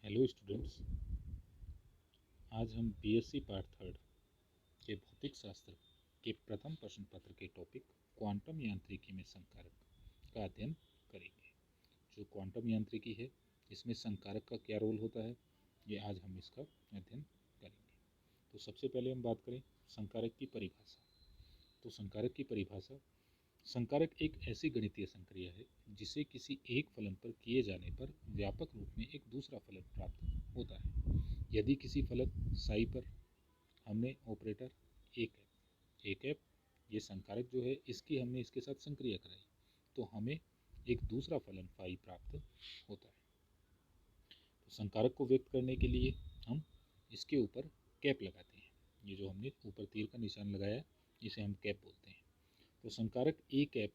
Hello students, आज हम BSc part third के भौतिक शास्त्र के प्रथम प्रश्न पत्र के टॉपिक क्वांटम यांत्रिकी में संकारक का अध्ययन करेंगे। जो क्वांटम यांत्रिकी है इसमें संकारक का क्या रोल होता है, ये आज हम इसका अध्ययन करेंगे। तो सबसे पहले हम बात करें संकारक की परिभाषा। तो संकारक की परिभाषा, संकारक एक ऐसी गणितीय संक्रिया है जिसे किसी एक फलन पर किए जाने पर व्यापक रूप में एक दूसरा फलन प्राप्त होता है। यदि किसी फलन साई पर हमने ऑपरेटर ए कैप ये संकारक जो है इसकी हमने इसके साथ संक्रिया कराई तो हमें एक दूसरा फलन फाई प्राप्त होता है। तो संकारक को व्यक्त करने के लिए हम इसके ऊपर कैप लगाते हैं। ये जो हमने ऊपर तीर का निशान लगाया इसे हम कैप बोलते हैं। तो संकारक ए कैप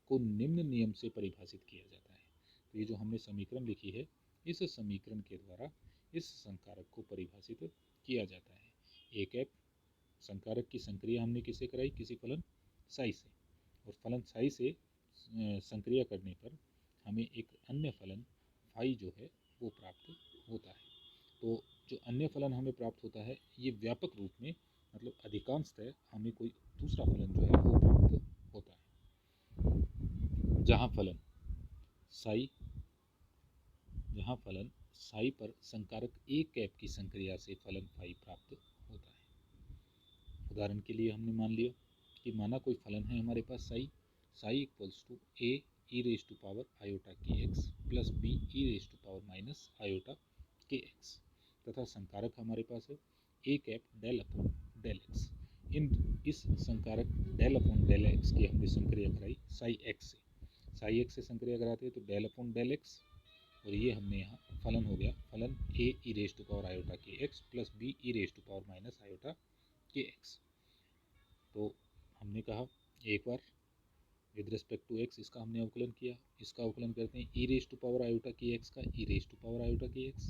को निम्न नियम से परिभाषित किया जाता है। तो ये जो हमने समीकरण लिखी है इस समीकरण के द्वारा इस संकारक को परिभाषित किया जाता है। ए कैप संकारक की संक्रिया हमने किसे कराई, किसी फलन साई से, और फलन साई से संक्रिया करने पर हमें एक अन्य फलन फाई जो है वो प्राप्त होता है। तो जो अन्य फलन हमें प्राप्त होता है ये व्यापक रूप में मतलब अधिकांशतः हमें कोई दूसरा फलन जो है वो प्राप्त होता है। जहाँ फलन साई पर संकारक ए कैप की संक्रिया से फलन फाई प्राप्त होता है। उदाहरण के लिए हमने मान लिया कि माना कोई फलन है हमारे पास psi equals to A E raise to power iota के x plus B E raise to power minus iota के एक्स, तथा संकारक हमारे पास है A cap del upon del X. इस संकारक डेल अपॉन डेल एक्स की हमने संक्रिया कराई साई एक्स से संक्रिया कराते हैं तो डेल अपॉन डेल एक्स, और ये हमने यहाँ फलन हो गया फलन A E raise to power iota के x plus B E raise to power minus iota के एक्स। तो हमने कहा एक बार विद रिस्पेक्ट टू एक्स इसका हमने अवकलन किया, इसका अवकलन करते हैं e raise to power iota के एक्स का e raise to power iota के एक्स।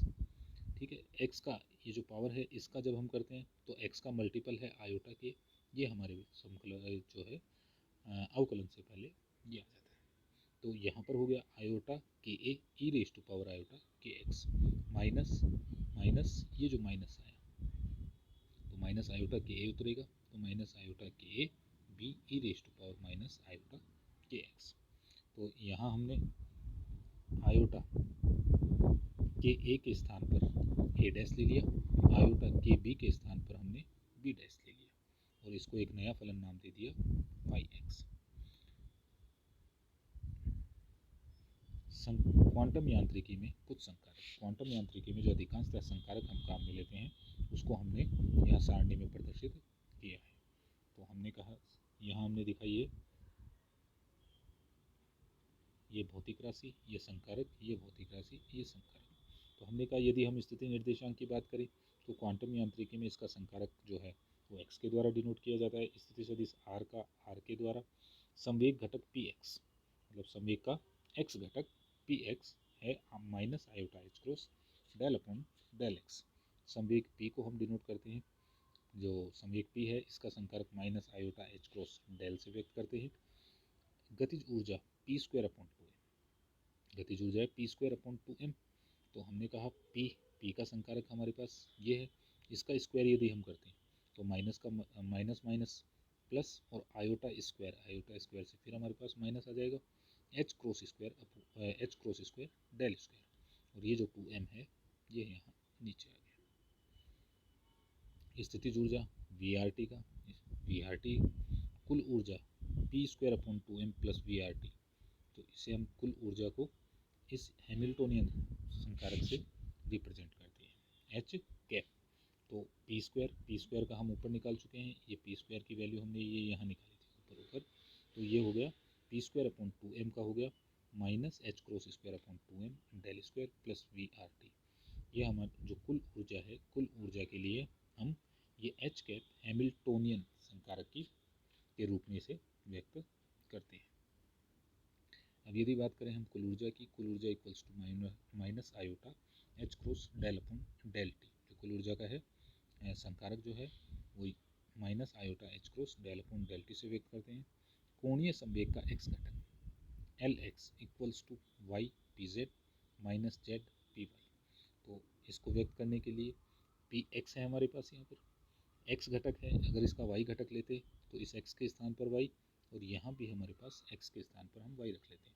ठीक है, एक्स का ये जो पावर है इसका जब हम करते हैं तो एक्स का मल्टीपल है आयोटा के, ये हमारे जो है अवकलन से पहले ये आ जाता है। तो यहाँ पर हो गया iota k A E raise to power iota के एक्स माइनस ये जो माइनस आया तो माइनस आयोटा के ए उतरेगा तो minus iota k A B E raise to power minus iota के एक्स। तो यहाँ हमने आयोटा के ए के स्थान पर ए डैश ले लिया, आयोटा के बी के स्थान पर हमने बी डैश ले लिया और इसको एक नया फलन नाम दे दिया फाई एक्स। क्वांटम यांत्रिकी में कुछ संकारक, क्वांटम यांत्रिकी में जो अधिकांशतः संकारक हम काम में लेते हैं उसको हमने यहाँ सारणी में प्रदर्शित किया है। तो हमने कहा यहाँ हमने दिखाई ये भौतिक राशि, ये संकारक, ये भौतिक राशि, ये संकारक। तो हमने कहा यदि हम स्थिति निर्देशांक की बात करें तो क्वांटम यांत्रिकी में इसका संकारक जो है वो एक्स के द्वारा डिनोट किया जाता है, स्थिति सदिश आर का आर के द्वारा। संवेग घटक पी एक्स मतलब संवेग का एक्स घटक पी एक्स है minus iota H cross del upon del x. संवेग पी को हम डिनोट करते हैं, जो संवेग पी है इसका संकारक minus iota H cross del से व्यक्त करते हैं। गतिज ऊर्जा P square upon two M, गतिज ऊर्जा है P square upon two M. तो हमने कहा पी का संकारक हमारे पास ये है, इसका स्क्वायर यदि हम करते हैं तो माइनस का माइनस माइनस प्लस और आयोटा स्क्वायर से फिर हमारे पास माइनस आ जाएगा h cross square del square, और ये जो टू एम है ये यहाँ नीचे आ गया। स्थितिज ऊर्जा वी आर टी कुल ऊर्जा P square upon two m plus V r t. तो इसे हम कुल ऊर्जा को इस हैमिल्टोनियन संकारक से रिप्रेजेंट करते हैं एच कैप। तो पी स्क्वायर का हम ऊपर निकाल चुके हैं, ये पी स्क्वायर की वैल्यू हमने ये यहाँ निकाली थी ऊपर। तो ये हो गया p square upon two m का हो गया minus h cross square upon two m del square plus V r t. ये हमारा जो कुल ऊर्जा है, कुल ऊर्जा के लिए हम ये एच कैप हैमिल्टोनियन संकारक की के रूप में इसे व्यक्त करते हैं। अब यदि बात करें हम कुल ऊर्जा की, कुल ऊर्जा equals to minus iota H cross del upon del t. जो कुल ऊर्जा का है संकारक जो है वही minus iota H cross del upon del t से व्यक्त करते हैं। कोणीय संवेग का एक्स घटक L x equals to y p z minus z p y. तो इसको व्यक्त करने के लिए पी एक्स है हमारे पास, यहाँ पर एक्स घटक है, अगर इसका वाई घटक लेते तो इस एक्स के स्थान पर वाई, और यहाँ भी हमारे पास एक्स के स्थान पर हम वाई रख लेते हैं।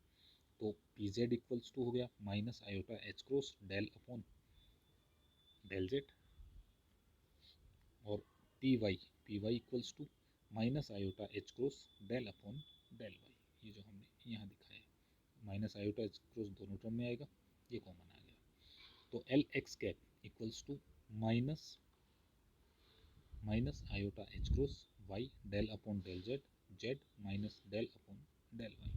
तो पी जेड इक्वल्स टू हो गया minus iota H cross del upon del Z, और P Y equals to minus iota H cross del upon del Y, ये जो हमने यहाँ दिखाया है माइनस आयोटा एच क्रॉस दोनों टर्म में आएगा, ये कॉमन आ गया। तो L X cap equals to minus iota H cross Y del upon del Z, Z minus del upon del Y.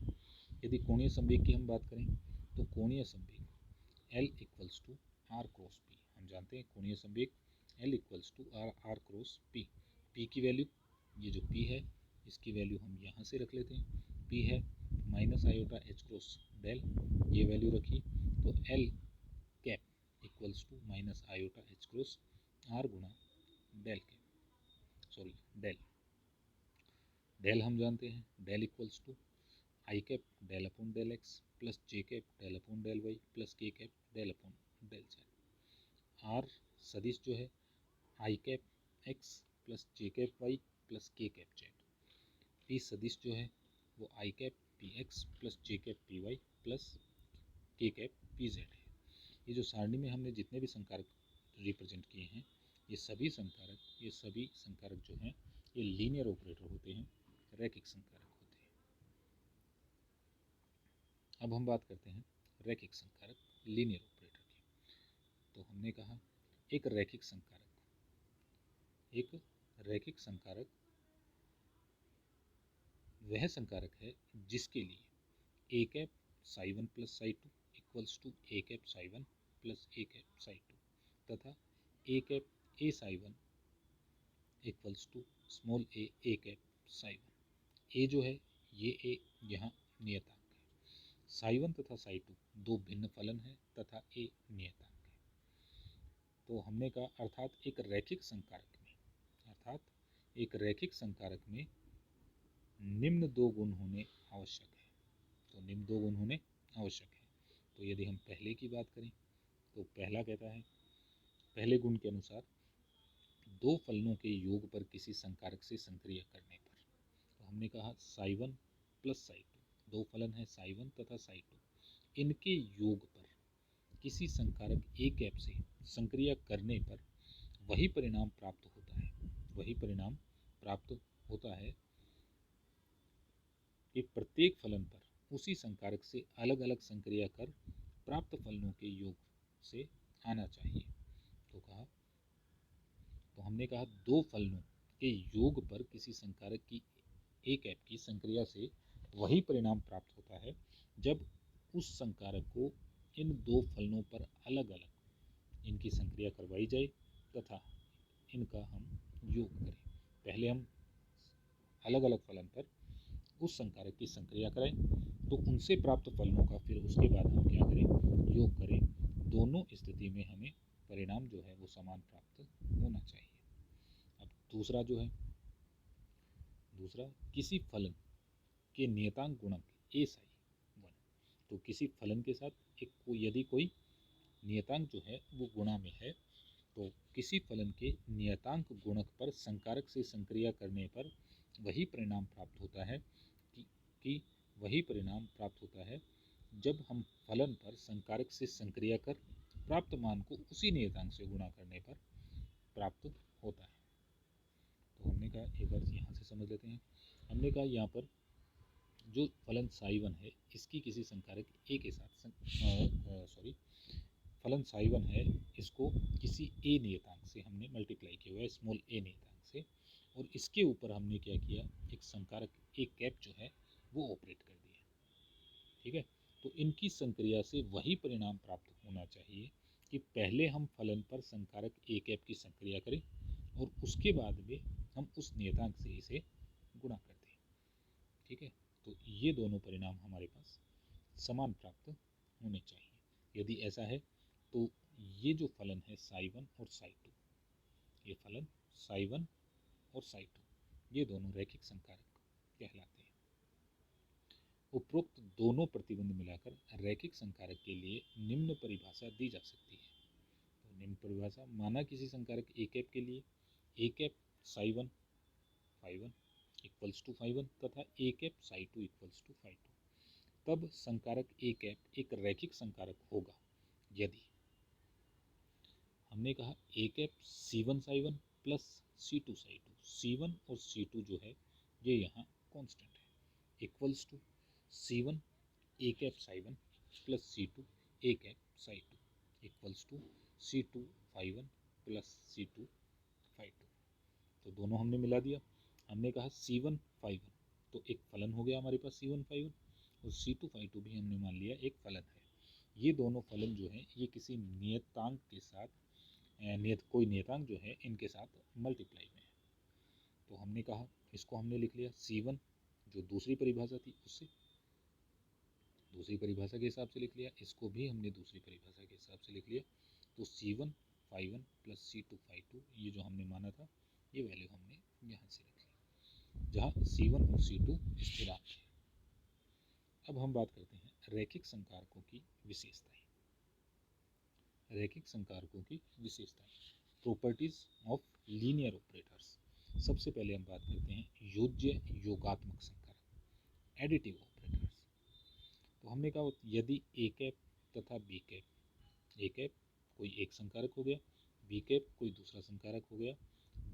यदि कोणीय संवेग की हम बात करें तो कोणीय संवेग L equals to r cross p, हम जानते हैं कोणीय संवेग L equals to r cross p. P की वैल्यू, ये जो पी है इसकी वैल्यू हम यहाँ से रख लेते हैं, पी है minus iota H cross del, ये वैल्यू रखी, तो L cap equals to minus iota H cross R गुणा डेल कैप, सॉरी डेल हम जानते हैं, del equals to I cap del upon del X plus J cap del upon del Y plus K cap del upon del Z. R सदिश जो है I cap X plus J cap Y plus K cap Z. P सदिश जो है वो आई cap P x plus J cap P Y plus K cap P Z है। ये जो सारणी में हमने जितने भी संकारक रिप्रेजेंट किए हैं, ये सभी संकारक जो हैं ये लीनियर ऑपरेटर होते हैं, रैखिक संकारक होते हैं। अब हम बात करते हैं रैखिक संकारक लीनियर ऑपरेटर की। तो हमने कहा एक रैखिक संकारक वह संकारक है जिसके लिए A cap psi one plus psi two equals to A cap psi one plus A cap psi two, तथा A cap A psi one equals to small A cap psi one. A जो है ये ए यहाँ नियतांक है, psi one तथा Sai to दो भिन्न फलन है तथा ए नियतांक है। तो हमने कहा अर्थात एक रैखिक संकारक में निम्न दो गुण होने आवश्यक है। तो निम्न दो गुण होने आवश्यक है। तो यदि हम पहले की बात करें तो पहला कहता है, पहले गुण के अनुसार दो फलनों के योग पर किसी संकारक से संक्रिया करने पर, तो हमने कहा Sai one plus psi to, दो फलन है साई वन तथा साई टू, इनके योग पर किसी संकारक ए कैप से संक्रिया करने पर वही परिणाम प्राप्त होता है कि प्रत्येक फलन पर उसी संकारक से अलग अलग संक्रिया कर प्राप्त फलनों के योग से आना चाहिए। तो हमने कहा दो फलनों के योग पर किसी संकारक की ए कैप की संक्रिया से वही परिणाम प्राप्त होता है जब उस संकारक को इन दो फलनों पर अलग अलग इनकी संक्रिया करवाई जाए तथा इनका हम योग करें। पहले हम अलग अलग फलन पर उस संकारक की संक्रिया करें तो उनसे प्राप्त फलनों का फिर उसके बाद हम क्या करें, योग करें। दोनों स्थिति में हमें परिणाम जो है वो समान प्राप्त होना चाहिए। अब दूसरा किसी फलन के नियतांक गुणक ए साई वन, तो किसी फलन के साथ यदि कोई नियतांक जो है वो गुणा में है, तो किसी फलन के नियतांक गुणक पर संकारक से संक्रिया करने पर वही परिणाम प्राप्त होता है कि वही परिणाम प्राप्त होता है जब हम फलन पर संकारक से संक्रिया कर प्राप्त मान को उसी नियतांक से गुणा करने पर प्राप्त होता है। तो हमने कहा एक बार यहाँ से समझ लेते हैं। हमने कहा यहाँ पर जो फलन साई वन है इसकी किसी संकारक ए के साथ फलन साई वन है इसको किसी ए नियतांक से हमने मल्टीप्लाई किया हुआ है, स्मॉल ए नियतांक से, और इसके ऊपर हमने क्या किया, एक संकारक ए कैप जो है वो ऑपरेट कर दिया। ठीक है, तो इनकी संक्रिया से वही परिणाम प्राप्त होना चाहिए कि पहले हम फलन पर संकारक ए कैप की संक्रिया करें और उसके बाद में हम उस नियतांक से इसे गुणा कर दें। ठीक है, तो ये दोनों परिणाम हमारे पास समान प्राप्त होने चाहिए। यदि ऐसा है तो ये जो फलन है साई वन और साई टू, ये फलन साई वन और साई टू, ये दोनों रैखिक संकारक कहलाते हैं। उपरोक्त दोनों प्रतिबंध मिलाकर रैखिक संकारक के लिए निम्न परिभाषा दी जा सकती है। तो निम्न परिभाषा, माना किसी संकारक ए कैप के लिए A cap psi 1 phi 1 equals to phi 1 तथा A cap psi 2 equals to phi 2, तब संकारक ए कैप एक रैखिक संकारक होगा यदि हमने कहा A cap C1 psi 1 plus C2 psi 2, C1 और C2 जो है ये यहाँ कांस्टेंट है, equals to C1 A cap psi 1 plus C2 A cap psi 2 equals to C2 phi 1 plus C2 phi 2। तो दोनों हमने मिला दिया। हमने कहा C1 फाई 1 तो एक फलन हो गया हमारे पास C1 फाई 1, और C2 फाई 2 भी हमने मान लिया एक फलन है। ये दोनों फलन जो है ये किसी नियतांक के साथ कोई नियतांक जो है इनके साथ मल्टीप्लाई में है। तो हमने कहा इसको हमने लिख लिया C1 जो दूसरी परिभाषा थी उससे, दूसरी परिभाषा के हिसाब से लिख लिया, इसको भी हमने दूसरी परिभाषा के हिसाब से लिख लिया। तो C1 phi 1 plus C2 phi 2 ये जो हमने माना था ये वैल्यू हमने यहाँ से लिख ली, जहाँ C1 और C2 स्थिरांक है। अब हम बात करते हैं रैखिक संकारकों की विशेषताएं। रैखिक संकारकों की विशेषताएं, प्रॉपर्टीज ऑफ लीनियर ऑपरेटर्स। सबसे पहले हम बात करते हैं योज्य योगात्मक संकारक, एडिटिव ऑपरेटर्स। तो हमने कहा यदि ए कैप तथा बी कैप, ए कैप कोई एक संकारक हो गया, बी कैप कोई दूसरा संकारक हो गया,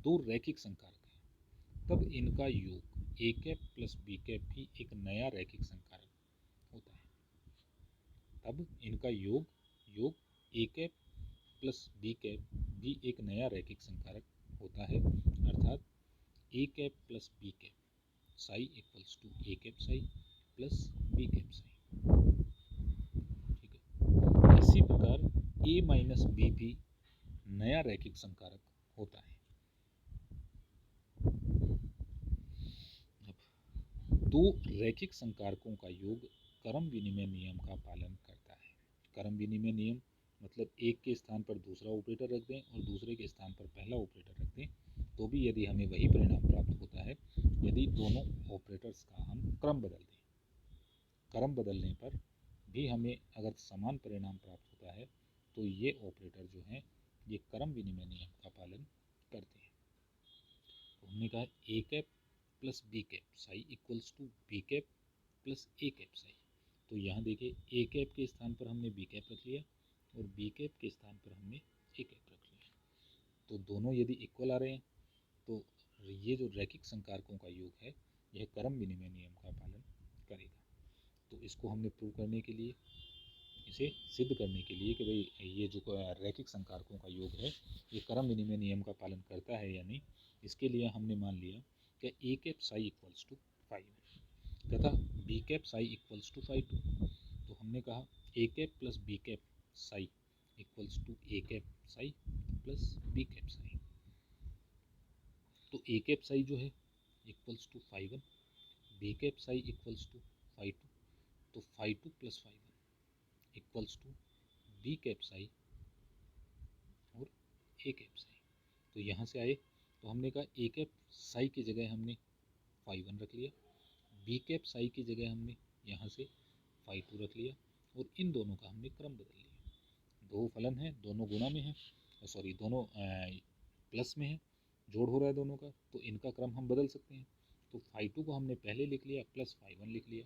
दो रैखिक संकारक हैं, तब इनका योग A cap plus B cap भी एक नया रैखिक संकारक होता है। तब इनका योग A cap plus B cap भी एक नया रैखिक संकारक होता है, अर्थात A cap plus B cap psi equals to A cap psi plus B cap psi. ठीक है, इसी प्रकार ए माइनस बी भी नया रैखिक संकारक होता है। अब दो रैखिक संकारकों का योग क्रम विनिमय नियम का पालन करता है। क्रम विनिमय नियम मतलब एक के स्थान पर दूसरा ऑपरेटर रख दें और दूसरे के स्थान पर पहला ऑपरेटर रख दें तो भी यदि हमें वही परिणाम प्राप्त होता है यदि दोनों ऑपरेटर्स का हम क्रम बदल दें। क्रम बदलने पर भी हमें अगर समान परिणाम प्राप्त होता है तो ये ऑपरेटर जो हैं ये क्रम विनिमय नियम का पालन करते हैं। तो हमने कहा A cap plus B cap psi equals to B cap plus A cap psi. तो यहाँ देखिए ए कैप के स्थान पर हमने बी कैप रख लिया और बी कैप के स्थान पर हमने ए कैप रख लिया। तो दोनों यदि इक्वल आ रहे हैं तो ये जो रैखिक संकारकों का योग है यह क्रम विनिमय नियम का पालन करेगा। तो इसको हमने प्रूव करने के लिए, इसे सिद्ध करने के लिए कि भाई ये जो रैखिक संकारकों का योग है ये क्रम विनिमय नियम का पालन करता है या नहीं, इसके लिए हमने मान लिया कि A cap psi equals to phi 1 तथा B cap psi equals to phi 2। तो हमने कहा A cap plus B cap psi equals to A cap psi plus B cap psi. तो ए कैप साई जो है equals to phi 1, B cap psi equals to phi 2, तो phi 2 plus phi 1 equals to B cap psi और A cap psi. तो यहाँ से आए तो हमने कहा ए कैप साई की जगह हमने फाई 1 रख लिया, बी कैप साई की जगह हमने यहाँ से फाई 2 रख लिया और इन दोनों का हमने क्रम बदल लिया। दो फलन हैं, दोनों गुणा में हैं, सॉरी दोनों प्लस में हैं, जोड़ हो रहा है दोनों का, तो इनका क्रम हम बदल सकते हैं। तो फाई 2 को हमने पहले लिख लिया प्लस फाई 1 लिख लिया,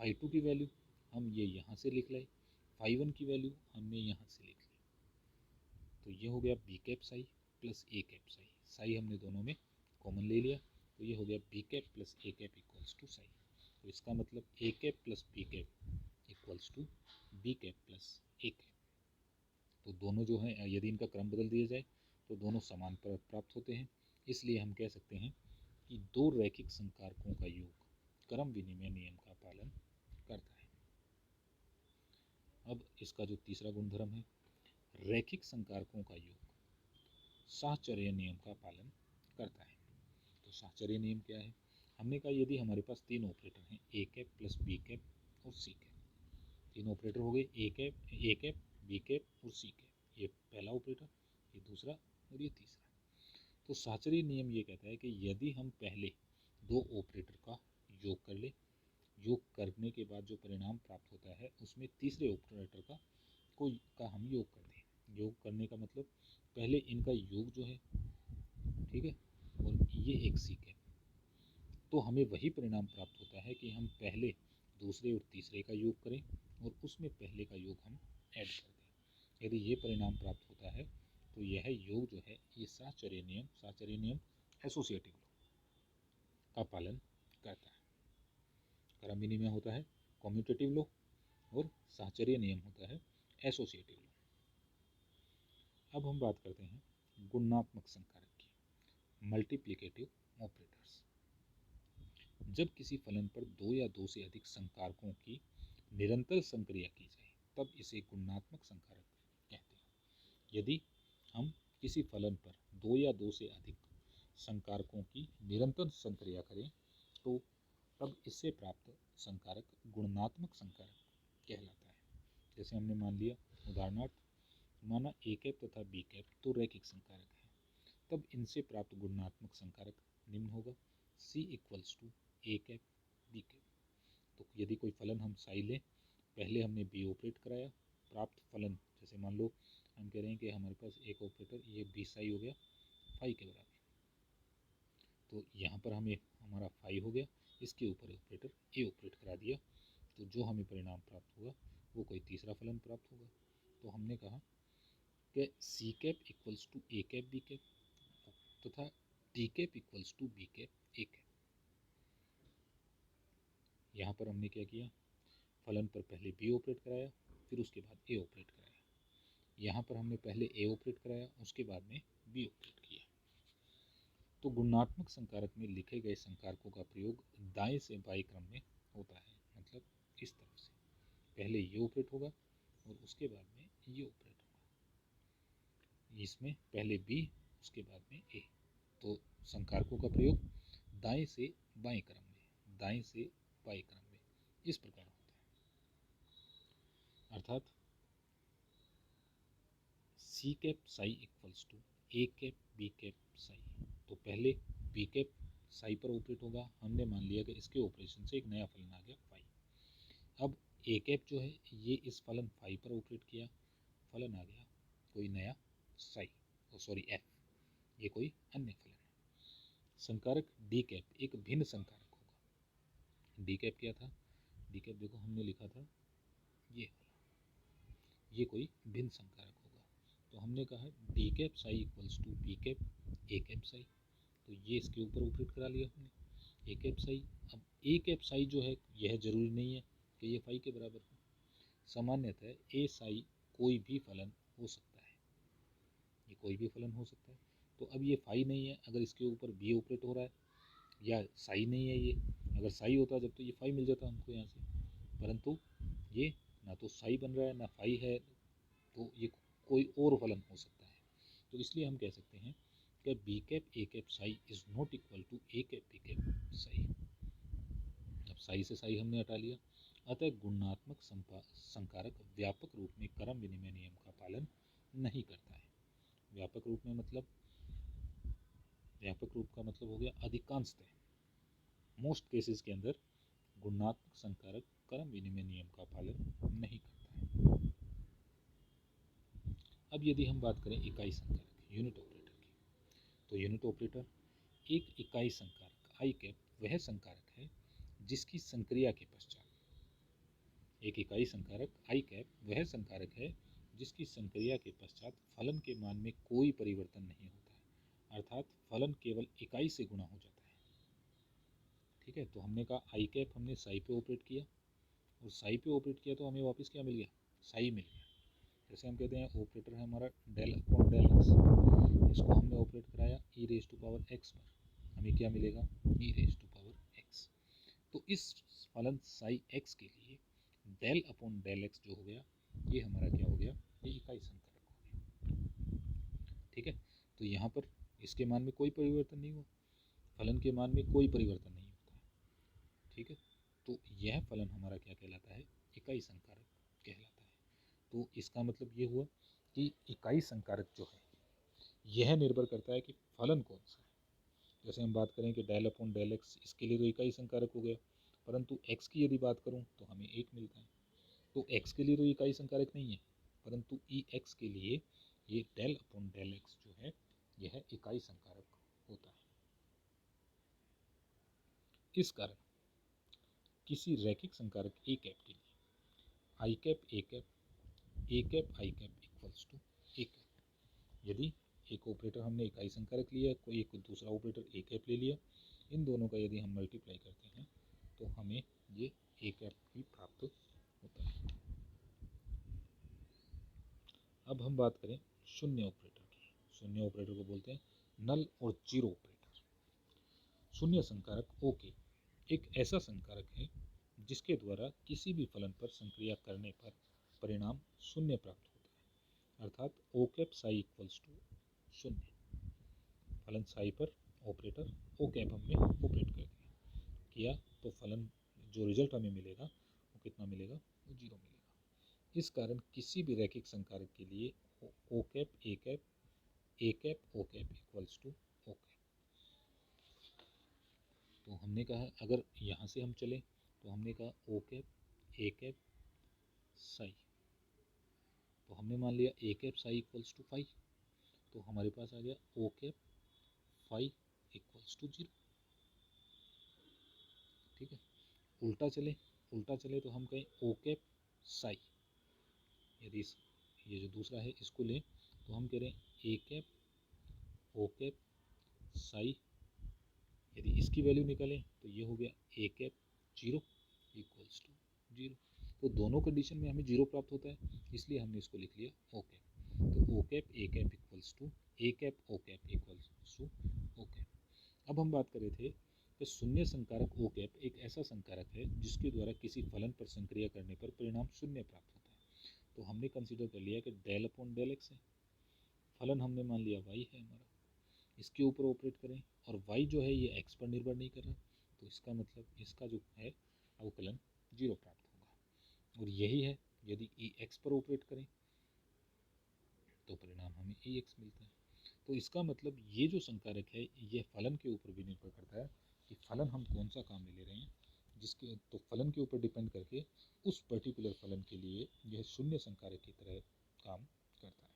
फाई 2 की वैल्यू हम ये यहाँ से लिख लाए, फाई 1 की वैल्यू हमने यहाँ से लिख ली। तो ये हो गया B cap psi plus A cap Sai, Sai हमने दोनों में कॉमन ले लिया तो ये हो गया B cap plus A cap equals to psi. तो इसका मतलब A cap plus B cap equals to B cap plus A cap. तो दोनों जो हैं यदि इनका क्रम बदल दिया जाए तो दोनों समान प्राप्त होते हैं, इसलिए हम कह सकते हैं कि दो रैखिक संकारकों का योग क्रम विनिमय नियम का पालन करता है। अब इसका जो तीसरा गुणधर्म है, रैखिक संकारकों का योग साहचर्य नियम का पालन करता है। तो साहचर्य नियम क्या है? हमने कहा यदि हमारे पास तीन ऑपरेटर हैं A cap plus B cap और सी कैप, तीन ऑपरेटर हो गए ए कैप बी कैप और सी कैप, ये पहला ऑपरेटर, ये दूसरा और ये तीसरा। तो साहचर्य नियम ये कहता है कि यदि हम पहले दो ऑपरेटर का योग कर ले, योग करने के बाद जो परिणाम प्राप्त होता है उसमें तीसरे ऑपरेटर का हम योग कर दें, योग करने का मतलब पहले इनका योग जो है, ठीक है, और ये एक सीख है, तो हमें वही परिणाम प्राप्त होता है कि हम पहले दूसरे और तीसरे का योग करें और उसमें पहले का योग हम ऐड कर दें। यदि ये परिणाम प्राप्त होता है तो यह योग जो है ये साहचर्य नियम एसोसिएटिव लॉ का पालन करता है। क्रम विनिमय होता है कम्यूटेटिव लॉ और साहचर्य नियम होता है एसोसिएटिव लॉ। अब हम बात करते हैं गुणात्मक संकारक की, मल्टीप्लिकेटिव ऑपरेटर्स। जब किसी फलन पर दो या दो से अधिक संकारकों की निरंतर संक्रिया की जाए तब इसे गुणात्मक संकारक कहते हैं। यदि हम किसी फलन पर दो या दो से अधिक संकारकों की निरंतर संक्रिया करें तो तब इससे प्राप्त संकारक गुणात्मक संकारक कहलाता है। जैसे हमने मान लिया, उदाहरणार्थ माना ए कैप तथा बी कैप तो रैखिक संकारक है, तब इनसे प्राप्त गुणात्मक संकारक निम्न होगा, C equals to A cap B cap. तो यदि कोई फलन हम साई लें, पहले हमने बी ऑपरेट कराया, प्राप्त फलन जैसे मान लो हम कह रहे हैं कि हमारे पास एक ऑपरेटर ये बी साई हो गया फाई के बराबर, तो यहाँ पर हमें हमारा फाई हो गया, इसके ऊपर ऑपरेटर ए ऑपरेट करा दिया, तो जो हमें परिणाम प्राप्त होगा वो कोई तीसरा फलन प्राप्त होगा। तो हमने कहा कि C cap equals to A cap B cap तथा D cap equals to B cap A cap. यहाँ पर हमने क्या किया, फलन पर पहले बी ऑपरेट कराया, फिर उसके बाद ए ऑपरेट कराया। यहाँ पर हमने पहले ए ऑपरेट कराया, उसके बाद में बी ऑपरेट किया। तो गुणात्मक संकारक में लिखे गए संकारकों का प्रयोग दाएं से बाएं क्रम में होता है, मतलब इस तरफ से पहले ये ऑपरेट होगा और उसके बाद में ये ऑपरेट होगा, इसमें पहले बी उसके बाद में ए। तो संकारकों का प्रयोग दाएं से बाएं क्रम में, दाएं से बाएं क्रम में इस प्रकार होता है। अर्थात C cap psi equals to A cap B cap psi, तो पहले बी कैप साई पर ऑपरेट होगा, हमने मान लिया कि इसके ऑपरेशन से एक नया फलन आ गया फाई। अब ए कैप जो है ये इस फलन फाई पर ऑपरेट किया, फलन आ गया कोई नया साई, सॉरी एफ, ये कोई अन्य फलन है। संकारक डी कैप एक भिन्न संकारक होगा। डी कैप क्या था, डी कैप देखो हमने लिखा था ये कोई भिन्न संकारक होगा, तो हमने कहा D cap psi equals to B cap A cap psi, तो ये इसके ऊपर ऑपरेट करा लिया हमने ए कैप साई। अब ए कैप साई जो है यह जरूरी नहीं है कि ये फाई के बराबर हो, सामान्यतः ए साई कोई भी फलन हो सकता है, ये कोई भी फलन हो सकता है। तो अब ये फाई नहीं है, अगर इसके ऊपर बी ऑपरेट हो रहा है, या साई नहीं है, ये अगर साई होता जब तो ये फाई मिल जाता हमको यहाँ से, परंतु ये ना तो साई बन रहा है ना फाई है, तो ये कोई और फलन हो सकता है। तो इसलिए हम कह सकते हैं कि B cap A cap psi is not equal to A cap B cap psi. अब साई से साई हमने हटा लिया, अतः गुणात्मक संकारक व्यापक रूप में क्रम विनिमय नियम का पालन नहीं करता है। व्यापक रूप में मतलब, व्यापक रूप का मतलब हो गया अधिकांशतः, मोस्ट केसेस के अंदर गुणात्मक संकारक क्रम विनिमय नियम का पालन नहीं करता है। अब यदि हम बात करें इकाई संकारक यूनिट ऑपरेटर की, तो यूनिट ऑपरेटर एक इकाई संकारक आई कैप वह संकारक है जिसकी संक्रिया के पश्चात, एक इकाई संकारक आई कैप वह संकारक है जिसकी संक्रिया के पश्चात फलन के मान में कोई परिवर्तन नहीं होता है, अर्थात फलन केवल इकाई से गुणा हो जाता है। ठीक है, तो हमने कहा आई कैप हमने साई पे ऑपरेट किया, और साई पे ऑपरेट किया तो हमें वापस क्या मिल गया, साई मिल गया। जैसे हम कहते हैं ऑपरेटर है हमारा डेल अपॉन डेल एक्स, इसको हमने ऑपरेट कराया ई रेज टू पावर एक्स पर, हमें क्या मिलेगा ई रेज टू पावर एक्स। तो इस फलन साई एक्स के लिए डेल अपॉन डेल एक्स जो हो गया ये हमारा क्या हो गया, ये इकाई संकारक हो गया। ठीक है, तो यहाँ पर इसके मान में कोई परिवर्तन नहीं हुआ, फलन के मान में कोई परिवर्तन नहीं होता है। ठीक है, तो यह फलन हमारा क्या कहलाता है, इकाई संकारक कहलाता है। तो इसका मतलब ये हुआ कि इकाई संकारक जो है यह निर्भर करता है कि फलन कौन सा है। जैसे हम बात करें कि डेल अपॉन डेल एक्स, इसके लिए तो इकाई संकारक हो गया, परंतु एक्स की यदि बात करूं तो हमें एक मिलता है, तो एक्स के लिए तो इकाई संकारक नहीं है, परंतु ई एक्स के लिए ये डेल अपॉन डेल एक्स जो है यह इकाई संकारक होता है। इस कारण किसी रैखिक संकारक ए कैप के लिए I cap A cap I cap equals to A cap. यदि एक ऑपरेटर हमने इकाई संकारक लिया, कोई एक दूसरा ऑपरेटर ए कैप ले लिया, इन दोनों का यदि हम मल्टीप्लाई करते हैं तो हमें ये ए कैप ही प्राप्त होता है। अब हम बात करें शून्य ऑपरेटर की। शून्य ऑपरेटर को बोलते हैं नल और जीरो ऑपरेटर। शून्य संकारक ओके एक ऐसा संकारक है जिसके द्वारा किसी भी फलन पर संक्रिया करने पर परिणाम शून्य प्राप्त होता है, अर्थात ओ कैप साई इक्वल्स टू शून्य। फलन साई पर ऑपरेटर ओ कैप हमने ऑपरेट कर किया तो फलन जो रिजल्ट हमें मिलेगा वो कितना मिलेगा, वो जीरो मिलेगा। इस कारण किसी भी रैखिक संकारक के लिए O cap A cap O cap equals to O cap. तो हमने कहा अगर यहाँ से हम चले तो हमने कहा O cap A cap psi, तो हमने मान लिया A cap psi equals to phi, तो हमारे पास आ गया O cap phi equals to zero. ठीक है, उल्टा चले तो हम कहें ओ कैप साई, यदि ये जो दूसरा है इसको लें तो हम कह रहे हैं A cap O cap psi, यदि इसकी वैल्यू निकालें तो ये हो गया A cap zero equals to zero. तो दोनों कंडीशन में हमें जीरो प्राप्त होता है, इसलिए हमने इसको लिख लिया ओ कैप। तो O cap A cap equals to A cap O cap equals to O cap. अब हम बात कर रहे थे कि शून्य संकारक ओ कैप एक ऐसा संकारक है जिसके द्वारा किसी फलन पर संक्रिया करने पर परिणाम शून्य प्राप्त होता है। तो हमने कंसीडर कर लिया कि डेल अपॉन डेल एक्स है, फलन हमने मान लिया वाई है हमारा, इसके ऊपर ऑपरेट करें और y जो है ये x पर निर्भर नहीं कर रहा, तो इसका मतलब इसका जो है अवकलन जीरो प्राप्त होगा। और यही है, यदि ई एक्स पर ऑपरेट करें तो परिणाम हमें ई एक्स मिलता है। तो इसका मतलब ये जो संकारक है ये फलन के ऊपर भी निर्भर करता है कि फलन हम कौन सा काम में ले रहे हैं, जिसके तो फलन के ऊपर डिपेंड करके उस पर्टिकुलर फलन के लिए यह शून्य संकारक की तरह काम करता है।